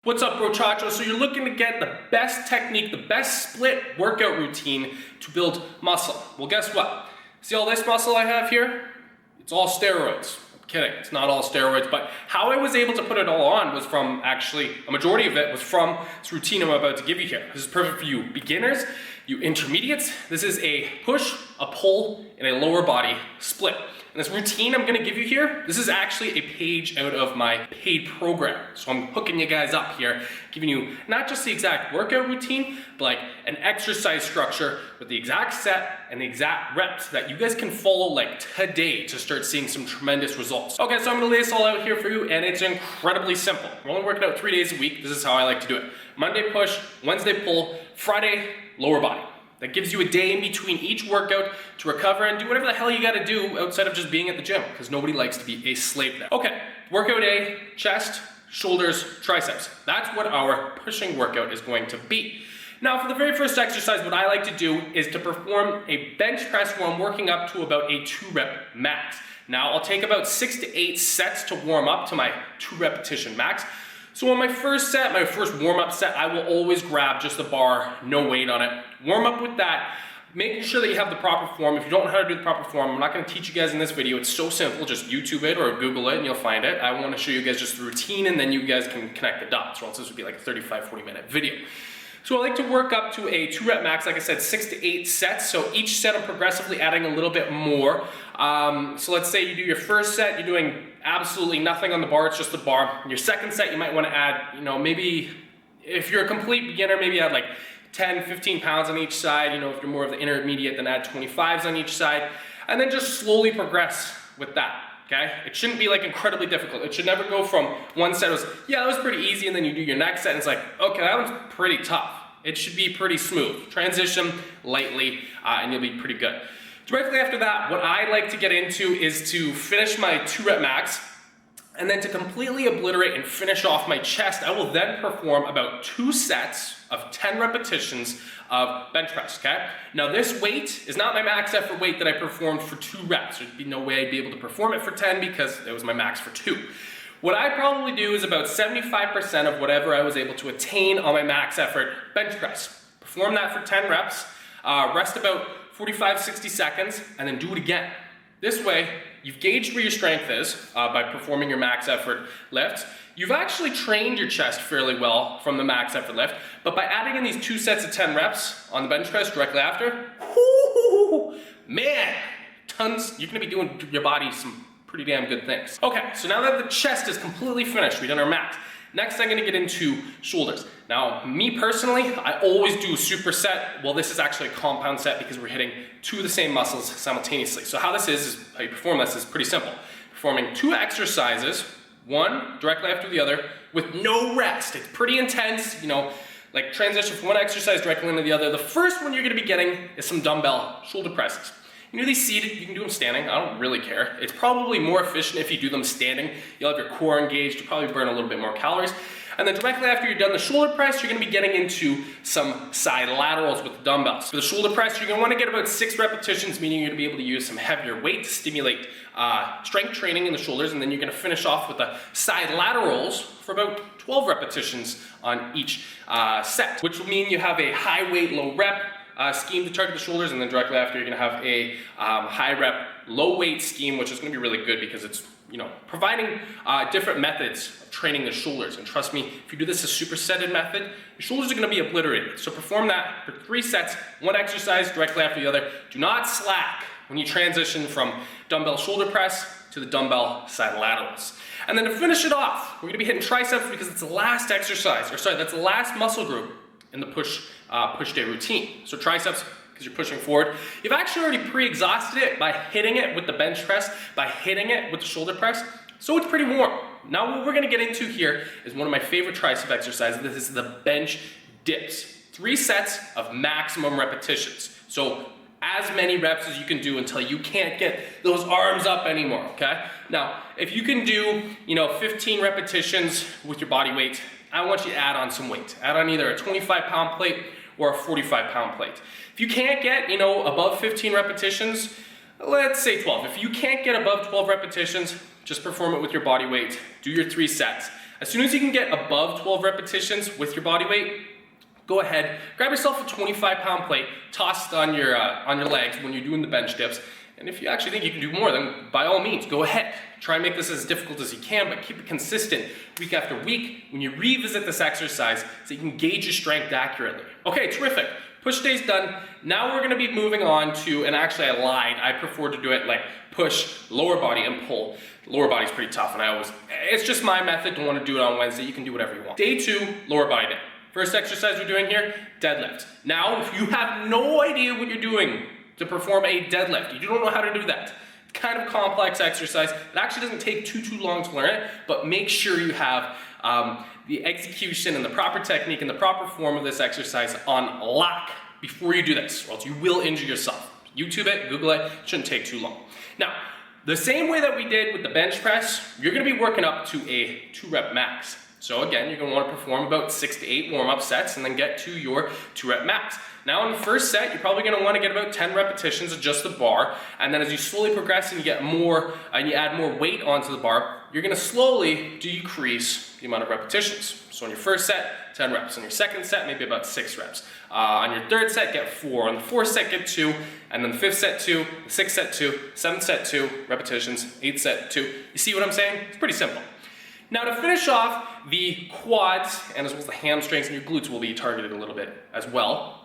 What's up, bro chacho? So you're looking to get the best technique, the best split workout routine to build muscle. Well, guess what? See all this muscle I have here? It's all steroids. I'm kidding, it's not all steroids, but how I was able to put it all on was from, actually, a majority of it was from this routine I'm about to give you here. This is perfect for you beginners, you intermediates. This is a push, a pull, and a lower body split. And this routine I'm gonna give you here, this is actually a page out of my paid program. So I'm hooking you guys up here, giving you not just the exact workout routine, but like an exercise structure with the exact set and the exact reps that you guys can follow like today to start seeing some tremendous results. Okay, so I'm gonna lay this all out here for you, and it's incredibly simple. We're only working out 3 days a week. This is how I like to do it. Monday push, Wednesday pull, Friday lower body. That gives you a day in between each workout to recover and do whatever the hell you gotta do outside of just being at the gym, because nobody likes to be a slave there. Okay, workout A, chest, shoulders, triceps. That's what our pushing workout is going to be. Now for the very first exercise, what I like to do is to perform a bench press where I'm working up to about a 2-rep max. Now I'll take about 6 to 8 sets to warm up to my 2 repetition max. So on my first set, my first warm-up set, I will always grab just the bar, no weight on it. Warm up with that, making sure that you have the proper form. If you don't know how to do the proper form, I'm not gonna teach you guys in this video. It's so simple, just YouTube it or Google it and you'll find it. I wanna show you guys just the routine and then you guys can connect the dots, or else this would be like a 35, 40-minute video. So I like to work up to a 2-rep max, like I said, 6 to 8 sets. So each set I'm progressively adding a little bit more. So let's say you do your first set, you're doing absolutely nothing on the bar, it's just the bar. Your second set, you might want to add, maybe if you're a complete beginner, maybe add like 10, 15 pounds on each side. If you're more of the intermediate, then add 25s on each side. And then just slowly progress with that. Okay? It shouldn't be like incredibly difficult. It should never go from one set was, yeah, that was pretty easy, and then you do your next set and it's like, okay, that one's pretty tough. It should be pretty smooth. Transition lightly and you'll be pretty good. Directly after that, what I like to get into is to finish my 2-rep max, and then to completely obliterate and finish off my chest, I will then perform about 2 sets of 10 repetitions of bench press, okay? Now this weight is not my max effort weight that I performed for 2 reps. There'd be no way I'd be able to perform it for 10 because it was my max for 2. What I probably do is about 75% of whatever I was able to attain on my max effort bench press. Perform that for 10 reps, rest about 45, 60 seconds, and then do it again. This way, you've gauged where your strength is by performing your max effort lifts. You've actually trained your chest fairly well from the max effort lift, but by adding in these 2 sets of 10 reps on the bench press directly after, man, you're gonna be doing your body some pretty damn good things. Okay, so now that the chest is completely finished, we've done our max. Next, I'm gonna get into shoulders. Now, me personally, I always do a superset. Well, this is actually a compound set because we're hitting 2 of the same muscles simultaneously. So how this is how you perform this is pretty simple. Performing 2 exercises, one directly after the other, with no rest. It's pretty intense, like transition from one exercise directly into the other. The first one you're gonna be getting is some dumbbell shoulder presses. You can do these seated, you can do them standing, I don't really care. It's probably more efficient if you do them standing. You'll have your core engaged, you'll probably burn a little bit more calories. And then directly after you're done the shoulder press, you're gonna be getting into some side laterals with the dumbbells. For the shoulder press, you're gonna wanna get about 6 repetitions, meaning you're gonna be able to use some heavier weight to stimulate strength training in the shoulders, and then you're gonna finish off with the side laterals for about 12 repetitions on each set, which will mean you have a high weight, low rep scheme to target the shoulders, and then directly after you're gonna have a high rep, low weight scheme, which is gonna be really good because it's providing different methods of training the shoulders. And trust me, if you do this a supersetted method, your shoulders are gonna be obliterated. So perform that for 3 sets, 1 exercise directly after the other. Do not slack when you transition from dumbbell shoulder press to the dumbbell side laterals. And then to finish it off, we're gonna be hitting triceps because it's the last exercise, or sorry, that's the last muscle group in the push day routine. So triceps, because you're pushing forward. You've actually already pre-exhausted it by hitting it with the bench press, by hitting it with the shoulder press, so it's pretty warm. Now what we're gonna get into here is one of my favorite tricep exercises. This is the bench dips. 3 sets of maximum repetitions. So as many reps as you can do until you can't get those arms up anymore, okay? Now, if you can do, 15 repetitions with your body weight, I want you to add on some weight. Add on either a 25-pound plate or a 45-pound plate. If you can't get, above 15 repetitions, let's say 12. If you can't get above 12 repetitions, just perform it with your body weight. Do your 3 sets. As soon as you can get above 12 repetitions with your body weight, go ahead, grab yourself a 25-pound plate, toss it on your legs when you're doing the bench dips. And if you actually think you can do more, then by all means, go ahead. Try and make this as difficult as you can, but keep it consistent week after week when you revisit this exercise so you can gauge your strength accurately. Okay, terrific. Push day's done. Now we're gonna be moving on to, and actually I lied, I prefer to do it like push, lower body, and pull. Lower body's pretty tough, and it's just my method. Don't wanna do it on Wednesday. You can do whatever you want. Day 2, lower body day. First exercise we're doing here, deadlift. Now, if you have no idea what you're doing to perform a deadlift, you don't know how to do that. It's kind of a complex exercise. It actually doesn't take too long to learn it, but make sure you have the execution and the proper technique and the proper form of this exercise on lock before you do this, or else you will injure yourself. YouTube it, Google it, shouldn't take too long. Now, the same way that we did with the bench press, you're gonna be working up to a 2-rep max. So again, you're gonna wanna perform about 6 to 8 warm-up sets and then get to your 2-rep max. Now in the first set, you're probably gonna wanna get about 10 repetitions of just the bar, and then as you slowly progress and you get more, and you add more weight onto the bar, you're gonna slowly decrease the amount of repetitions. So in your first set, 10 reps. On your second set, maybe about 6 reps. On your third set, get 4. On the fourth set, get 2. And then the fifth set, 2. The sixth set, 2. Seventh set, 2 repetitions. Eighth set, 2. You see what I'm saying? It's pretty simple. Now to finish off, the quads and as well as the hamstrings and your glutes will be targeted a little bit as well.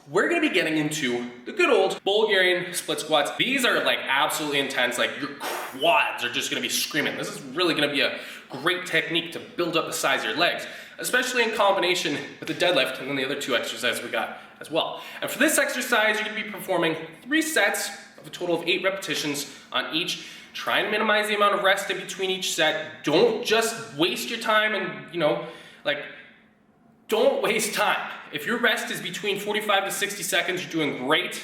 We're gonna be getting into the good old Bulgarian split squats. These are like absolutely intense, like your quads are just gonna be screaming. This is really gonna be a great technique to build up the size of your legs, especially in combination with the deadlift and then the other 2 exercises we got as well. And for this exercise, you're gonna be performing 3 sets of a total of 8 repetitions on each. Try and minimize the amount of rest in between each set. Don't just waste your time and, don't waste time. If your rest is between 45 to 60 seconds, you're doing great.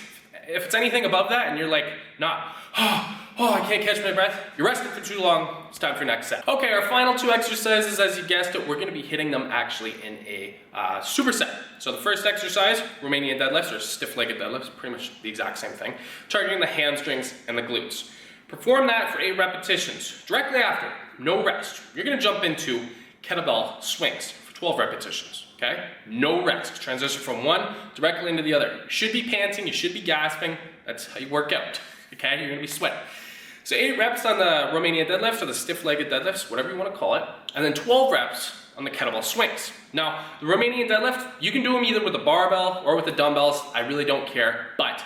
If it's anything above that and you're like, I can't catch my breath, you're resting for too long, it's time for your next set. Okay, our final 2 exercises, as you guessed it, we're gonna be hitting them actually in a superset. So the first exercise, Romanian deadlifts or stiff-legged deadlifts, pretty much the exact same thing, targeting the hamstrings and the glutes. Perform that for 8 repetitions. Directly after, no rest, you're gonna jump into kettlebell swings for 12 repetitions. Okay? No rest. Transition from one directly into the other. You should be panting, you should be gasping. That's how you work out. Okay? You're gonna be sweating. So 8 reps on the Romanian deadlifts or the stiff-legged deadlifts, whatever you want to call it, and then 12 reps on the kettlebell swings. Now, the Romanian deadlift, you can do them either with a barbell or with the dumbbells. I really don't care, but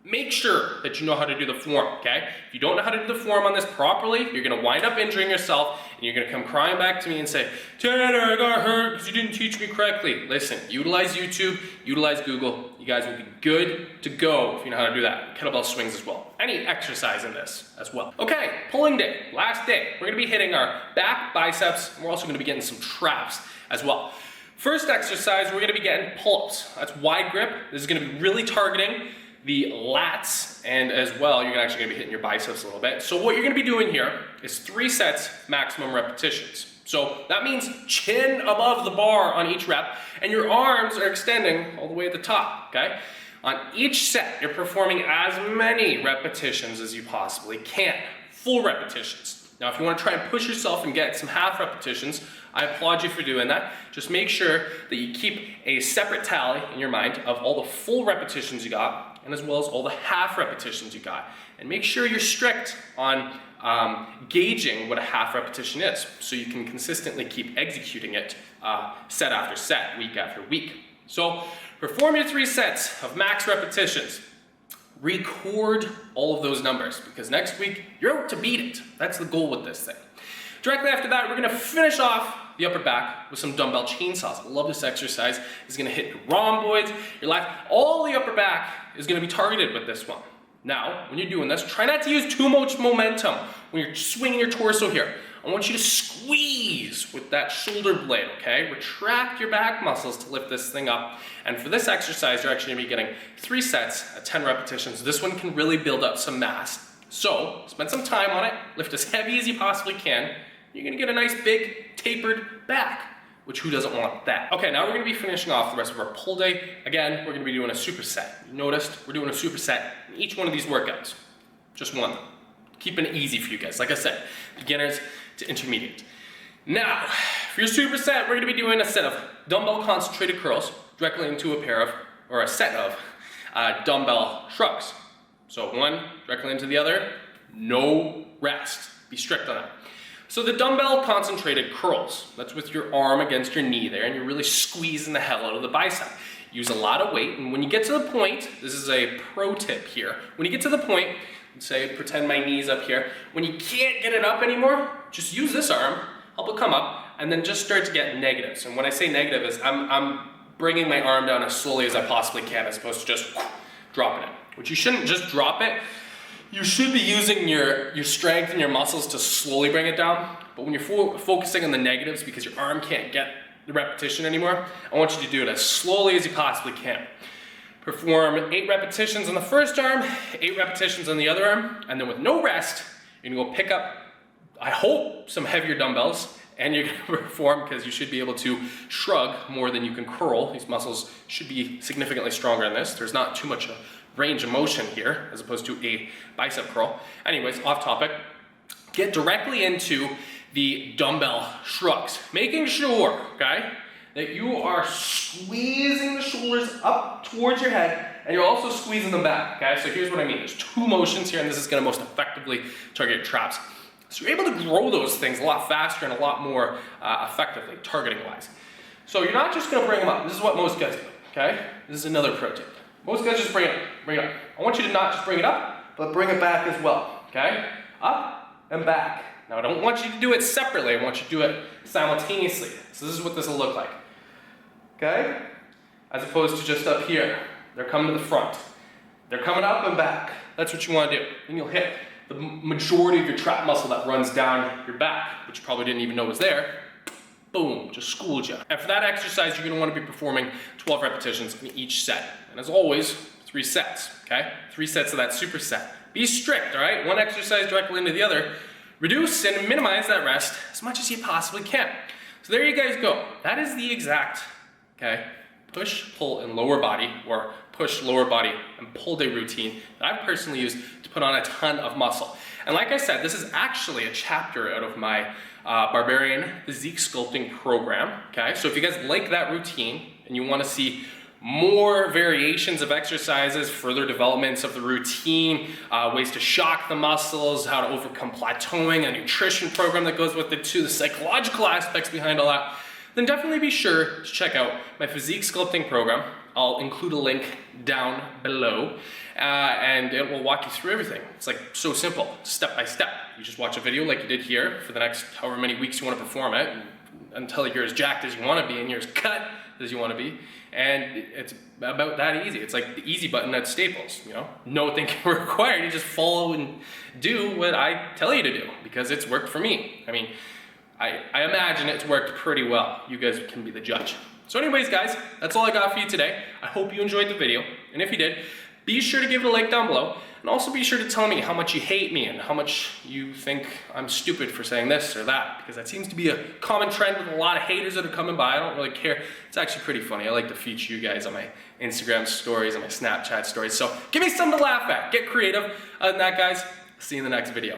make sure that you know how to do the form, okay? If you don't know how to do the form on this properly, you're gonna wind up injuring yourself and you're gonna come crying back to me and say, Tanner, I got hurt because you didn't teach me correctly. Listen, utilize YouTube, utilize Google. You guys will be good to go if you know how to do that. Kettlebell swings as well. Any exercise in this as well. Okay, pulling day, last day. We're gonna be hitting our back, biceps, and we're also gonna be getting some traps as well. First exercise, we're gonna be getting pull-ups. That's wide grip. This is gonna be really targeting the lats, and as well, you're actually gonna be hitting your biceps a little bit. So what you're gonna be doing here is 3 sets, maximum repetitions. So that means chin above the bar on each rep, and your arms are extending all the way at the top, okay? On each set, you're performing as many repetitions as you possibly can, full repetitions. Now, if you wanna try and push yourself and get some half repetitions, I applaud you for doing that. Just make sure that you keep a separate tally in your mind of all the full repetitions you got, and as well as all the half repetitions you got. And make sure you're strict on gauging what a half repetition is, so you can consistently keep executing it set after set, week after week. So perform your 3 sets of max repetitions. Record all of those numbers, because next week you're out to beat it. That's the goal with this thing. Directly after that, we're gonna finish off the upper back with some dumbbell chainsaws. I love this exercise. It's gonna hit your rhomboids, your lat, all the upper back is gonna be targeted with this one. Now, when you're doing this, try not to use too much momentum when you're swinging your torso here. I want you to squeeze with that shoulder blade, okay? Retract your back muscles to lift this thing up. And for this exercise, you're actually gonna be getting 3 sets at 10 repetitions. This one can really build up some mass. So, spend some time on it, lift as heavy as you possibly can. You're gonna get a nice big tapered back, which who doesn't want that? Okay, now we're gonna be finishing off the rest of our pull day. Again, we're gonna be doing a superset. You noticed, we're doing a superset in each one of these workouts. Just one. Keeping it easy for you guys. Like I said, beginners to intermediate. Now, For your superset, we're gonna be doing a set of dumbbell concentrated curls directly into a set of dumbbell shrugs. So one directly into the other, no rest. Be strict on that. So the dumbbell concentrated curls, that's with your arm against your knee there, and you're really squeezing the hell out of the bicep. Use a lot of weight, and when you get to the point, this is a pro tip here, when you get to the point, say, pretend my knee's up here, when you can't get it up anymore, just use this arm, help it come up, and then just start to get negatives. And when I say negative is I'm bringing my arm down as slowly as I possibly can, as opposed to just dropping it. Which you shouldn't just drop it. You should be using your strength and your muscles to slowly bring it down. But when you're focusing on the negatives because your arm can't get the repetition anymore, I want you to do it as slowly as you possibly can. Perform 8 repetitions on the first arm, 8 repetitions on the other arm, and then with no rest, you're gonna go pick up, I hope, some heavier dumbbells, and you're gonna perform, because you should be able to shrug more than you can curl. These muscles should be significantly stronger in this. There's not too much range of motion here, as opposed to a bicep curl. Anyways, off topic. Get directly into the dumbbell shrugs, making sure, okay, that you are squeezing the shoulders up towards your head, and you're also squeezing them back, okay? So here's what I mean. There's 2 motions here, and this is gonna most effectively target your traps. So you're able to grow those things a lot faster and a lot more effectively, targeting-wise. So you're not just gonna bring them up. This is what most guys do, okay? This is another pro tip. Most guys just bring it up. I want you to not just bring it up, but bring it back as well, okay? Up and back. Now I don't want you to do it separately, I want you to do it simultaneously. So this is what this will look like, okay? As opposed to just up here. They're coming to the front. They're coming up and back. That's what you want to do. And you'll hit the majority of your trap muscle that runs down your back, which you probably didn't even know was there. Boom, just schooled you. And for that exercise, you're gonna wanna be performing 12 repetitions in each set. And as always, 3 sets, okay? 3 sets of that superset. Be strict, all right? One exercise directly into the other. Reduce and minimize that rest as much as you possibly can. So there you guys go. That is the exact, okay, push, pull, and lower body, or push, lower body, and pull day routine that I've personally used to put on a ton of muscle. And like I said, this is actually a chapter out of my Barbarian Physique Sculpting program, okay? So if you guys like that routine and you wanna see more variations of exercises, further developments of the routine, ways to shock the muscles, how to overcome plateauing, a nutrition program that goes with it too, the psychological aspects behind all that, then definitely be sure to check out my Physique Sculpting program. I'll include a link down below, and it will walk you through everything. It's like so simple, step by step. You just watch a video like you did here for the next however many weeks you want to perform it, until you're as jacked as you want to be and you're as cut as you want to be. And it's about that easy. It's like the easy button at Staples, you know? No thinking required. You just follow and do what I tell you to do, because it's worked for me. I mean, I imagine it's worked pretty well. You guys can be the judge. So anyways, guys, that's all I got for you today. I hope you enjoyed the video. And if you did, be sure to give it a like down below. And also be sure to tell me how much you hate me and how much you think I'm stupid for saying this or that, because that seems to be a common trend with a lot of haters that are coming by. I don't really care. It's actually pretty funny. I like to feature you guys on my Instagram stories and my Snapchat stories. So give me something to laugh at. Get creative. Other than that, guys, see you in the next video.